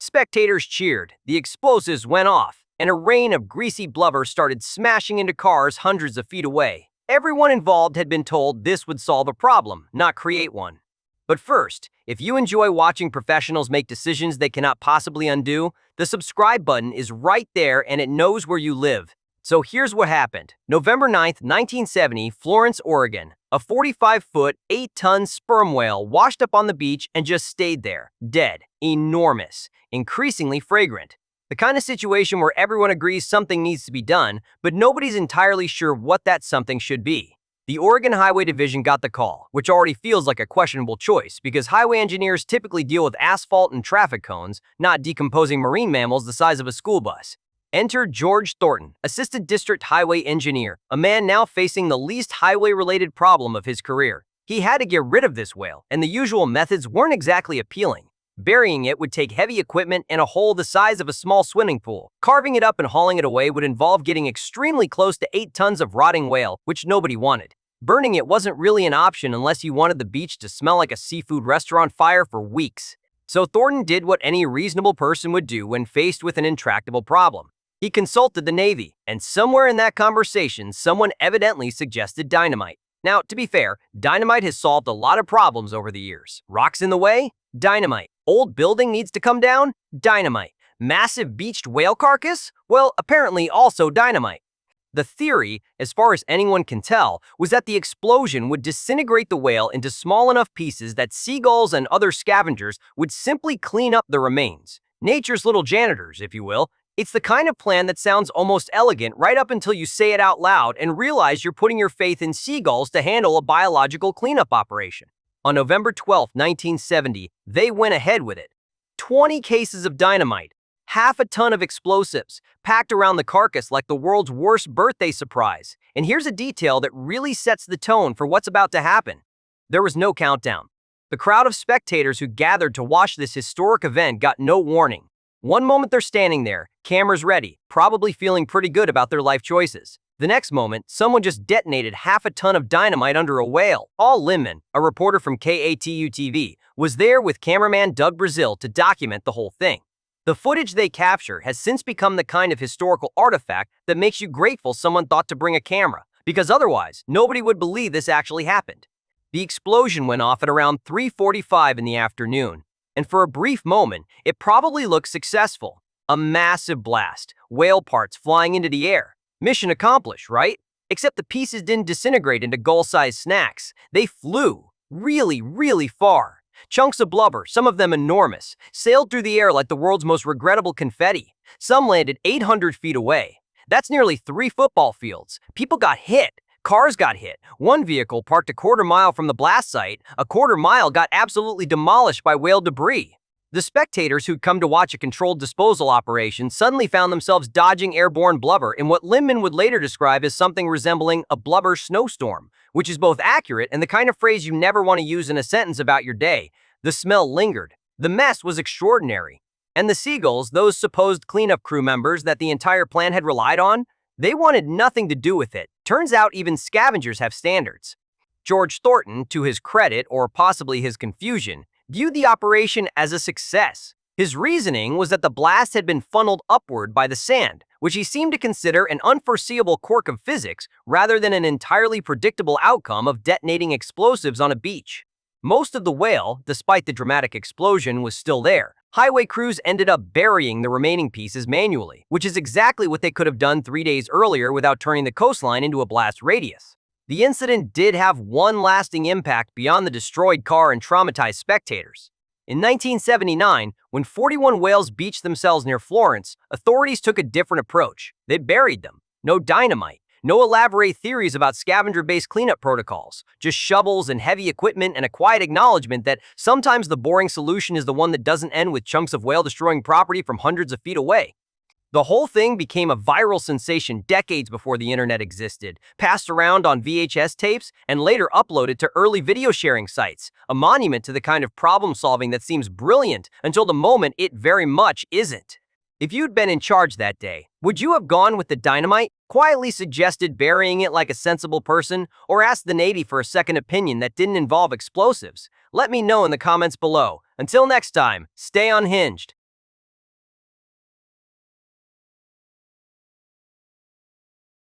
Spectators cheered, the explosives went off, and a rain of greasy blubber started smashing into cars hundreds of feet away. Everyone involved had been told this would solve a problem, not create one. But first, if you enjoy watching professionals make decisions they cannot possibly undo, the subscribe button is right there and it knows where you live. So here's what happened. November 9th, 1970, Florence, Oregon. A 45-foot, 8-ton sperm whale washed up on the beach and just stayed there, dead, enormous, increasingly fragrant. The kind of situation where everyone agrees something needs to be done, but nobody's entirely sure what that something should be. The Oregon Highway Division got the call, which already feels like a questionable choice because highway engineers typically deal with asphalt and traffic cones, not decomposing marine mammals the size of a school bus. Enter George Thornton, Assistant District Highway Engineer, a man now facing the least highway-related problem of his career. He had to get rid of this whale, and the usual methods weren't exactly appealing. Burying it would take heavy equipment and a hole the size of a small swimming pool. Carving it up and hauling it away would involve getting extremely close to 8 tons of rotting whale, which nobody wanted. Burning it wasn't really an option unless you wanted the beach to smell like a seafood restaurant fire for weeks. So Thornton did what any reasonable person would do when faced with an intractable problem. He consulted the Navy, and somewhere in that conversation, someone evidently suggested dynamite. Now, to be fair, dynamite has solved a lot of problems over the years. Rocks in the way? Dynamite. Old building needs to come down? Dynamite. Massive beached whale carcass? Well, apparently also dynamite. The theory, as far as anyone can tell, was that the explosion would disintegrate the whale into small enough pieces that seagulls and other scavengers would simply clean up the remains. Nature's little janitors, if you will. It's the kind of plan that sounds almost elegant right up until you say it out loud and realize you're putting your faith in seagulls to handle a biological cleanup operation. On November 12, 1970, they went ahead with it. 20 cases of dynamite, half a ton of explosives, packed around the carcass like the world's worst birthday surprise. And here's a detail that really sets the tone for what's about to happen. There was no countdown. The crowd of spectators who gathered to watch this historic event got no warning. One moment they're standing there, cameras ready, probably feeling pretty good about their life choices. The next moment, someone just detonated half a ton of dynamite under a whale. Paul Linnman, a reporter from KATU-TV, was there with cameraman Doug Brazil to document the whole thing. The footage they capture has since become the kind of historical artifact that makes you grateful someone thought to bring a camera, because otherwise, nobody would believe this actually happened. The explosion went off at around 3:45 in the afternoon. And for a brief moment, it probably looked successful. A massive blast, whale parts flying into the air. Mission accomplished, right? Except the pieces didn't disintegrate into gull-sized snacks. They flew really, really far. Chunks of blubber, some of them enormous, sailed through the air like the world's most regrettable confetti. Some landed 800 feet away. That's nearly 3 football fields. People got hit. Cars got hit. One vehicle parked a quarter mile from the blast site. A quarter mile got absolutely demolished by whale debris. The spectators who'd come to watch a controlled disposal operation suddenly found themselves dodging airborne blubber in what Linnman would later describe as something resembling a blubber snowstorm, which is both accurate and the kind of phrase you never want to use in a sentence about your day. The smell lingered. The mess was extraordinary. And the seagulls, those supposed cleanup crew members that the entire plan had relied on, they wanted nothing to do with it. Turns out even scavengers have standards. George Thornton, to his credit, or possibly his confusion, viewed the operation as a success. His reasoning was that the blast had been funneled upward by the sand, which he seemed to consider an unforeseeable quirk of physics rather than an entirely predictable outcome of detonating explosives on a beach. Most of the whale, despite the dramatic explosion, was still there. Highway crews ended up burying the remaining pieces manually, which is exactly what they could have done 3 days earlier without turning the coastline into a blast radius. The incident did have one lasting impact beyond the destroyed car and traumatized spectators. In 1979, when 41 whales beached themselves near Florence, authorities took a different approach. They buried them. No dynamite. No elaborate theories about scavenger-based cleanup protocols, just shovels and heavy equipment and a quiet acknowledgement that sometimes the boring solution is the one that doesn't end with chunks of whale-destroying property from hundreds of feet away. The whole thing became a viral sensation decades before the internet existed, passed around on VHS tapes, and later uploaded to early video sharing sites, a monument to the kind of problem-solving that seems brilliant until the moment it very much isn't. If you'd been in charge that day, would you have gone with the dynamite, quietly suggested burying it like a sensible person, or asked the Navy for a second opinion that didn't involve explosives? Let me know in the comments below. Until next time, stay unhinged.